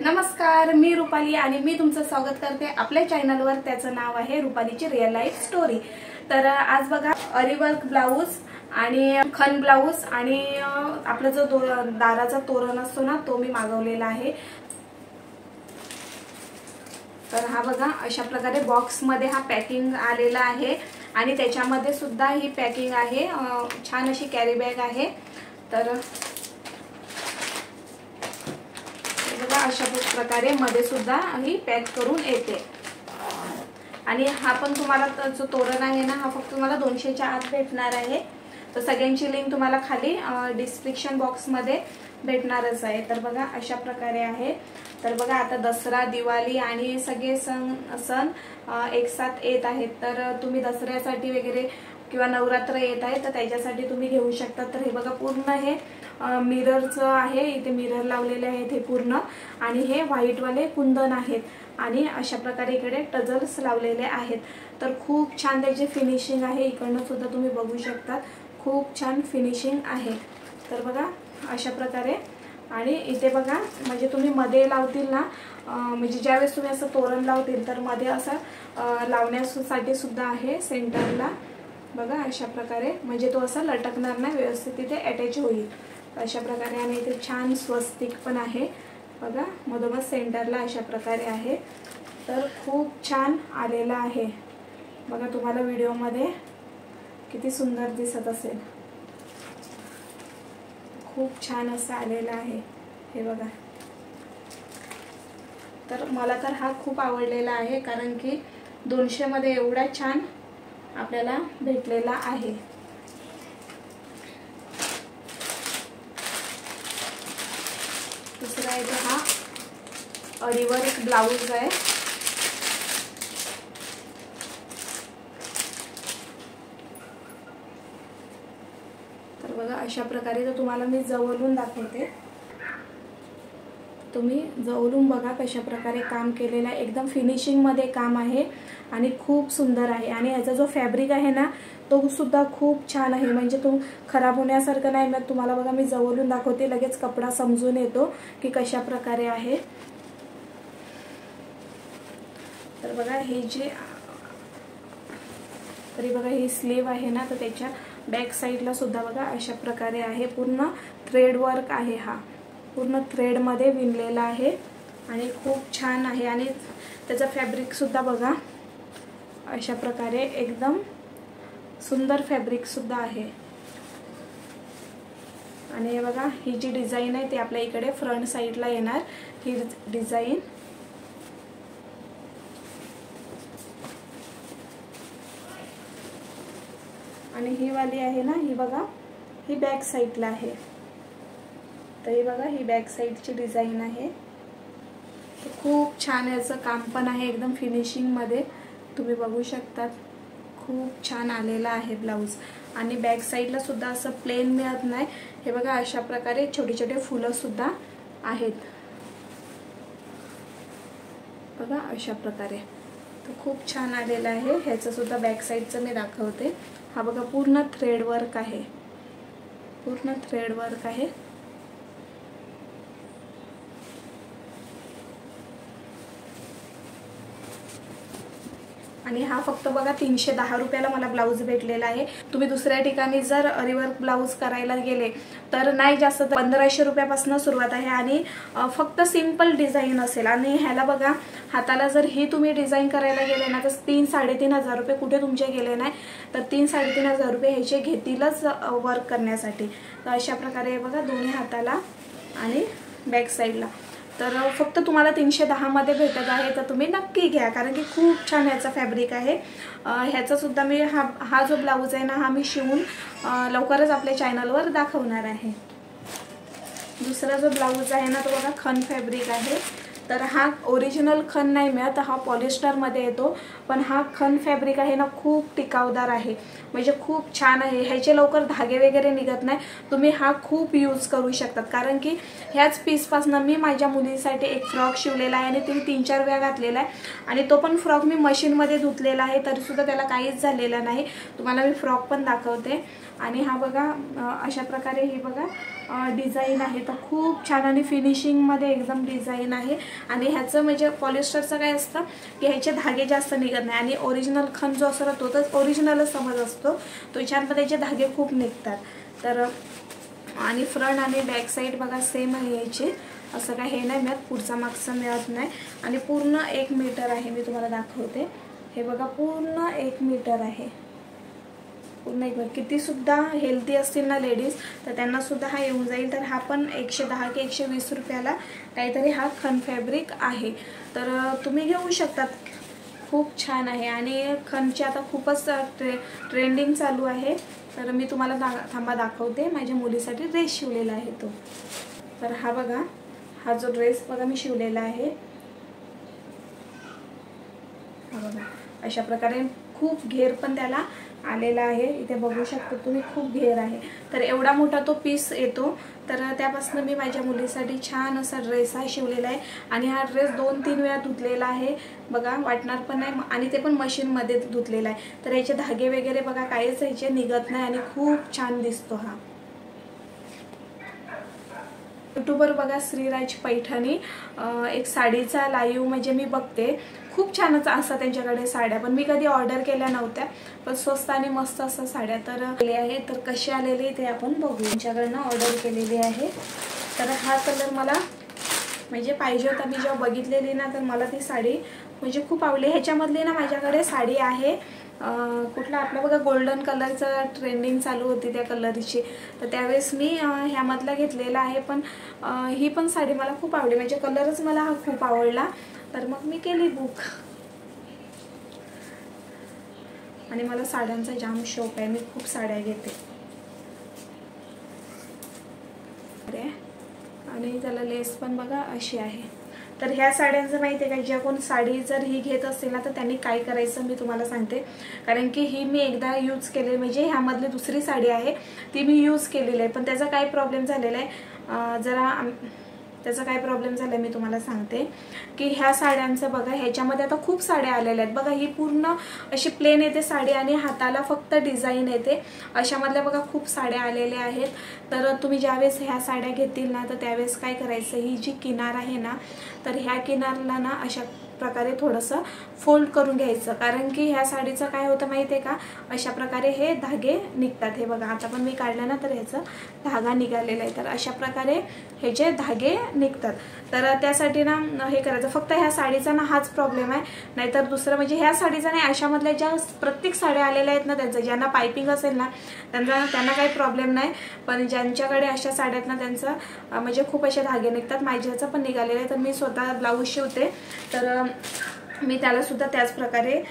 नमस्कार, मी रुपाली आणि मी तुमचं स्वागत करते आपल्या चॅनलवर. त्याचं नाव आहे रुपालीची रिअल लाईफ स्टोरी. तर आज बघा अरीवर्क ब्लाऊज आणि खन ब्लाऊज आणि आपला जो दाराचा तोरण असतो ना तो मी मागवलेला आहे. तर हा बघा अशा प्रकारे बॉक्स मध्ये हा पॅकिंग आलेला आहे आणि त्याच्यामध्ये सुद्धा ही पॅकिंग आहे. छान अशी कॅरी बॅग आहे. तर बघा अशा प्रकारे मध्ये सुद्धा ही पॅक करून येते. आणि हा पण तुम्हाला जो तोरण आहे ना हा फक्त तुम्हाला 200च्या आत भेटणार आहे. तर सगळ्यांची लिंक तुम्हाला खाली डिस्क्रिप्शन बॉक्स मध्ये भेटणारच आहे. तर बघा अशा प्रकारे आहे. तर बघा आता दसरा, दिवाळी आणि सगळे सण एक साथ येत आहेत. तर तुम्ही दसऱ्यासाठी वगैरे किंवा नवरात्र येत आहे तर त्याच्यासाठी तुम्ही घेऊ शकता. तर हे बघा पूर्ण हे मिररचं आहे. इथे मिरर लावलेले आहेत हे पूर्ण आणि हे व्हाईट वाले कुंदन आहेत आणि अशा प्रकारे इकडे टझल्स लावलेले आहेत. तर खूप छान त्याची फिनिशिंग आहे. इकडनं सुद्धा तुम्ही बघू शकता खूप छान फिनिशिंग आहे. तर बघा अशा प्रकारे आणि इथे बघा म्हणजे तुम्ही मध्ये लावतील ना म्हणजे ज्यावेळेस तुम्ही असं तोरण लावतील तर मध्ये असं लावण्यासाठी सुद्धा आहे सेंटरला. बघा अशा प्रकारे म्हणजे तो असा लटकणार नाही, व्यवस्थित इथे अटॅच होईल अशा प्रकारे. आणि इथे छान स्वस्तिक पण आहे बघा मधोमध सेंटरला अशा प्रकारे आहे. तर खूप छान आलेला आहे बघा. तुम्हाला व्हिडिओमध्ये किती सुंदर दिसत असेल. खूप छान असं आलेला आहे हे बघा. तर मला तर हा खूप आवडलेला आहे कारण की 200 मध्ये एवढा छान आपल्याला भेटलेला आहे. दुसरा आहे तो हा अरीवर्क ब्लाऊज आहे. तर बघा अशा प्रकारे तर तुम्हाला मी जवळून दाखवते. तुम्ही जवळून बघा कशा प्रकारे काम केलेलं आहे. एकदम फिनिशिंग मध्ये काम आहे आणि खूप सुंदर आहे. आणि याचा जो फॅब्रिक आहे ना तो सुद्धा खूप छान आहे. म्हणजे तो खराब होण्यासारखं नाही. मग तुम्हाला बघा मी जवळून दाखवते, लगेच कपडा समजून येतो की कशा प्रकारे आहे. तर बघा हे जे तरी बघा ही स्लीव आहे ना तर त्याच्या बॅक साईडला सुद्धा बघा अशा प्रकारे आहे. पूर्ण थ्रेड वर्क आहे. हा पूर्ण थ्रेड मध्ये विणलेला आहे आणि खूप छान आहे. आणि त्याचा फॅब्रिक सुद्धा बघा अशा प्रकारे एकदम सुंदर फॅब्रिक सुद्धा आहे. आणि हे बघा ही जी डिझाईन आहे ती आपल्या इकडे फ्रंट साईडला येणार ही डिझाईन. आणि ही वाली आहे ना ही बघा ही बॅक साईडला आहे. तर ही बघा ही बॅक साईडची डिझाईन आहे. खूप छान याचं काम पण आहे एकदम फिनिशिंग मध्ये तुम्ही बघू शकतात. खूप छान आलेला आहे ब्लाऊज. आणि बॅक साईडला सुद्धा असं प्लेन मिळत नाही. हे बघा अशा प्रकारे छोटे छोटे फुलं सुद्धा आहेत बघा अशा प्रकारे. तर खूप छान आलेला आहे. ह्याचं सुद्धा बॅक साईडचं मी दाखवते. हा बघा पूर्ण थ्रेड वर्क आहे. पूर्ण थ्रेड वर्क आहे. आणि हा फक्त बघा 310 रुपयाला मला ब्लाऊज भेटलेला आहे. तुम्ही दुसऱ्या ठिकाणी जर अरीवर्क ब्लाऊज करायला गेले तर नाही जास्त 1500 रुपयापासून सुरुवात आहे आणि फक्त सिंपल डिझाईन असेल. आणि ह्याला बघा हाताला जर ही तुम्ही डिझाईन करायला गेले ना तर 3-3.5 रुपये कुठे तुमचे गेले नाही तर 3-3.5 रुपये ह्याचे घेतीलच वर्क करण्यासाठी. तर अशा प्रकारे बघा दोन्ही हाताला आणि बॅक साईडला. तर फक्त तुम्हाला 310 मध्ये भेटत आहे. तर तुम्ही नक्की घ्या कारण की खूप छान याचा फॅब्रिक आहे. ह्याचा सुद्धा मी हा जो ब्लाऊज आहे ना हा मी शिवून लवकरच आपल्या चॅनलवर दाखवणार आहे. दुसरा जो ब्लाऊज आहे ना तो बघा खन फॅब्रिक आहे. तर हा ओरिजिनल खन नाही मिळत, हा पॉलिस्टर मध्ये येतो. पण हा खन फॅब्रिक आहे ना खूप टिकाऊदार आहे. म्हणजे खूप छान आहे. ह्याचे लवकर धागे वगैरे निघत नाही. तुम्ही हा खूप यूज करू शकतात कारण की ह्याच पीसपासून मी माझ्या मुलीसाठी एक फ्रॉक शिवलेला आहे आणि तिने 3-4 वेळा घातलेला आहे. आणि तो पण फ्रॉक मी मशीनमध्ये धुतलेला आहे तरी सुद्धा त्याला काहीच झालेलं नाही. तुम्हाला मी फ्रॉक पण दाखवते. आणि हा बघा अशा प्रकारे ही बघा डिझाईन आहे तर खूप छान आणि फिनिशिंगमध्ये एकदम डिझाईन आहे. आणि ह्याचं म्हणजे पॉलिस्टरचं काय असतं की ह्याचे धागे जास्त निघत नाही आणि ओरिजिनल खण जो असतो तो तर ओरिजिनलच समज असतो, तो ह्याच्यामध्ये याचे धागे खूप निघतात. तर आणि फ्रंट आणि बॅक साईड बघा सेम आहे याची, असं काय हे नाही मिळत, पुढचा मागचा मिळत नाही. आणि पूर्ण 1 मीटर आहे, मी तुम्हाला दाखवते. हे बघा पूर्ण 1 मीटर आहे, पूर्ण 1 मीटर. कितीसुद्धा हेल्दी असतील ना लेडीज तर त्यांनासुद्धा हा येऊन जाईल. तर हा पण 110 की 120 रुपयाला काहीतरी हा खण फॅब्रिक आहे. तर तुम्ही घेऊ शकतात, खूप छान आहे. आणि खणचे आता खूपच ट्रेंडिंग चालू आहे. तर मी तुम्हाला थांबा दाखवते, माझ्या मुलीसाठी ड्रेस शिवलेला आहे तो. तर हा बघा, हा जो ड्रेस बघा मी शिवलेला आहे, हा बघा अशा प्रकारे खूप घेर पण त्याला आलेला आहे. इथे बघू शकता तुम्ही, खूप घेर आहे. तर एवढा मोठा तो पीस येतो. तर त्यापासून मी माझ्या मुलीसाठी छान असा ड्रेस हा शिवलेला आहे. आणि हा ड्रेस 2-3 वेळा धुतलेला आहे बघा, वाटणार पण नाही. आणि ते पण मशीनमध्ये धुतलेला आहे. तर याचे धागे वगैरे बघा काहीच याचे निघत नाही आणि खूप छान दिसतो हा. यूट्यूबवर बघा श्रीराज पैठणी एक साडीचा लाईव्ह म्हणजे मी बघते, खूप छानच असतात त्यांच्याकडे साड्या, पण मी कधी ऑर्डर केल्या नव्हत्या. पण स्वस्त आणि मस्त असं साड्या तर आले आहे. तर कशी आलेली ते आपण बघू. त्यांच्याकडनं ऑर्डर केलेली आहे. तर हा कलर मला म्हणजे पाहिजे होता, मी जेव्हा बघितलेली ना तर मला ती साडी म्हणजे खूप आवडली. ह्याच्यामधली ना माझ्याकडे साडी आहे कुठला आपला बघा गोल्डन कलरचं ट्रेंडिंग चालू होती त्या कलरची, तर त्यावेळेस मी ह्यामधला घेतलेला आहे. पण ही पण साडी मला खूप आवडली, म्हणजे कलरच मला हा खूप आवडला. तर मग मी केली बुक. आणि मला साड्यांचा जाम शौक आहे, मी खूप साड्या घेते. आणि त्याला लेस पण बघा अशी आहे. तर ह्या साड्यांचं माहिती आहे का, ज्या कोण साडी जर ही घेत असेल ना तर त्यांनी काय करायचं मी तुम्हाला सांगते. कारण की ही मी एकदा यूज केले, म्हणजे ह्यामधली दुसरी साडी आहे ती मी यूज केलेली आहे. पण त्याचा काय प्रॉब्लेम झालेला आहे, त्याचा काय प्रॉब्लेम झाला मी तुम्हाला सांगते. की ह्या साड्यांचं बघा, ह्याच्यामध्ये आता खूप साड्या आलेल्या आहेत बघा. ही पूर्ण अशी प्लेन येते साडी आणि हाताला फक्त डिझाईन येते, अशामधल्या बघा खूप साड्या आलेल्या आहेत. तर तुम्ही ज्यावेळेस ह्या साड्या घेतील ना तर त्यावेळेस काय करायचं, ही जी किनार आहे ना तर ह्या किनारला ना अशा प्रकारे थोडंसं फोल्ड करून घ्यायचं. कारण की ह्या साडीचं काय होतं माहिती आहे का, अशा प्रकारे हे धागे निघतात. हे बघा आता पण मी काढलं ना तर ह्याचं धागा निघालेला आहे. तर अशा प्रकारे हे जे धागे निघतात. तर त्यासाठी ना हे करायचं. फक्त ह्या साडीचा ना हाच प्रॉब्लेम आहे, नाहीतर दुसरं म्हणजे ह्या साडीचा नाही, अशामधल्या ज्या प्रत्येक साड्या आलेल्या आहेत ना त्यांचं ज्यांना पायपिंग असेल ना त्यांना काही प्रॉब्लेम नाही. पण ज्यांच्याकडे अशा साड्या आहेत ना त्यांचं म्हणजे खूप असे धागे निघतात. माझ्याचं पण निघालेलं आहे. तर मी स्वतः ब्लाऊज शिवते, तर मी त्याला सुद्धा त्याच प्रकारे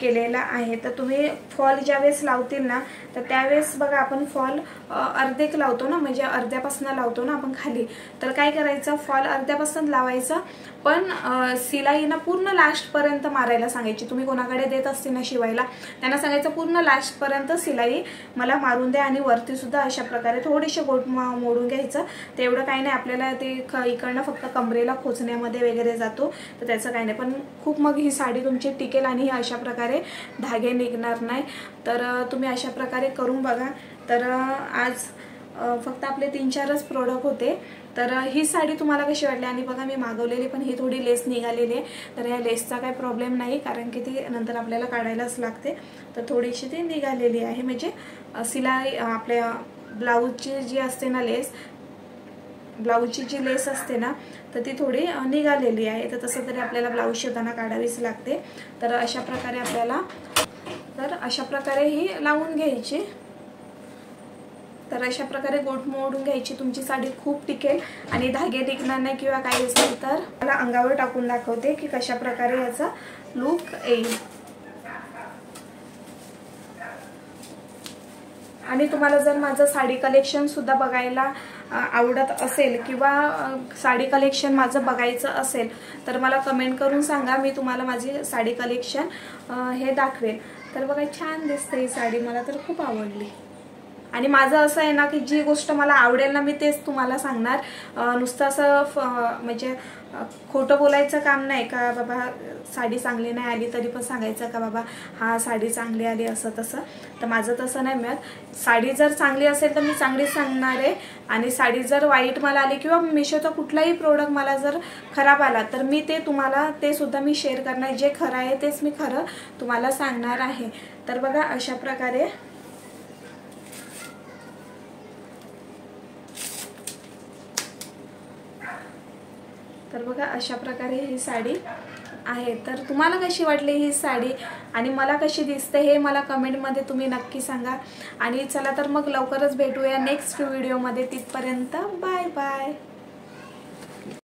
केलेला आहे. तर तुम्ही फॉल ज्यावेळेस लावतील ना तर त्यावेळेस बघा आपण फॉल अर्धेक लावतो ना, म्हणजे अर्ध्यापासून लावतो ना आपण खाली. तर काय करायचं, फॉल अर्ध्यापासून लावायचं, पण सिलाई ना पूर्ण लास्टपर्यंत मारायला सांगायची. तुम्ही कोणाकडे देत असतील ना शिवायला त्यांना सांगायचं पूर्ण लास्टपर्यंत सिलाई मला मारून द्या. आणि वरती सुद्धा अशा प्रकारे थोडीशी गोट मोडून घ्यायचं. तेवढं काही नाही, आपल्याला ते इकडनं फक्त कमरेला खोचण्यामध्ये वगैरे जातो, तर त्याचं काही नाही. पण खूप मग ही साडी तुमची टिकेल आणि अशा प्रकारे धागे निघणार नाही. तर तुम्ही अशा प्रकारे करून बघा. तर आज फक्त आपले 3-4च प्रोडक्ट होते. तर ही साडी तुम्हाला कशी वाटली. आणि बघा मी मागवलेली पण ही थोडी लेस निघालेली आहे. तर या लेसचा काही प्रॉब्लेम नाही, कारण की ती नंतर आपल्याला काढायलाच लागते. तर थोडीशी ती निघालेली आहे, म्हणजे सिलाई आपल्या ब्लाऊजची जी असते ना लेस, ब्लाऊजची जी लेस असते ना तर ती थोडी निघालेली आहे. तर तसं तरी आपल्याला ब्लाऊज शिवताना काढावीच लागते. तर अशा प्रकारे ही लावून घ्यायची. तर अशा प्रकारे गोट मोडून घ्यायची. तुमची साडी खूप टिकेल आणि धागे निघणार नाही किंवा काही असेल. तर मला अंगावर टाकून दाखवते की कशा प्रकारे याचा लुक येईल. आणि तुम्हाला जर माझं साडी कलेक्शन सुद्धा बघायला आवडत असेल किंवा साडी कलेक्शन माझं बघायचं असेल तर मला कमेंट करून सांगा, मी तुम्हाला माझी साडी कलेक्शन हे दाखवेल. तर बघा छान दिसते ही साडी, मला तर खूप आवडली. आणि माझं असं आहे ना की जी गोष्ट मला आवडेल ना मी तेच तुम्हाला सांगणार, नुसतं असं म्हणजे खोटं बोलायचं काम नाही का बाबा साडी चांगली नाही आली तरी पण सांगायचं का बाबा हा साडी चांगली आली असं तसं. तर माझं तसं नाही मिळत. साडी जर चांगली असेल तर मी चांगलीच सांगणार आहे, आणि साडी जर वाईट मला आली किंवा मिशोचा कुठलाही प्रोडक्ट मला जर खराब आला तर मी ते तुम्हाला ते सुद्धा मी शेअर करणार, जे खरं आहे तेच मी खरं तुम्हाला सांगणार आहे. तर बघा अशा प्रकारे अशा प्रकारे ही साडी आहे. तर तुम्हाला कशी वाटली ही साडी आणि मला कशी दिसते हे मला कमेंटमध्ये तुम्ही नक्की सांगा. आणि चला तर मग लवकरच भेटूया नेक्स्ट व्हिडिओमध्ये. तिथपर्यंत बाय बाय.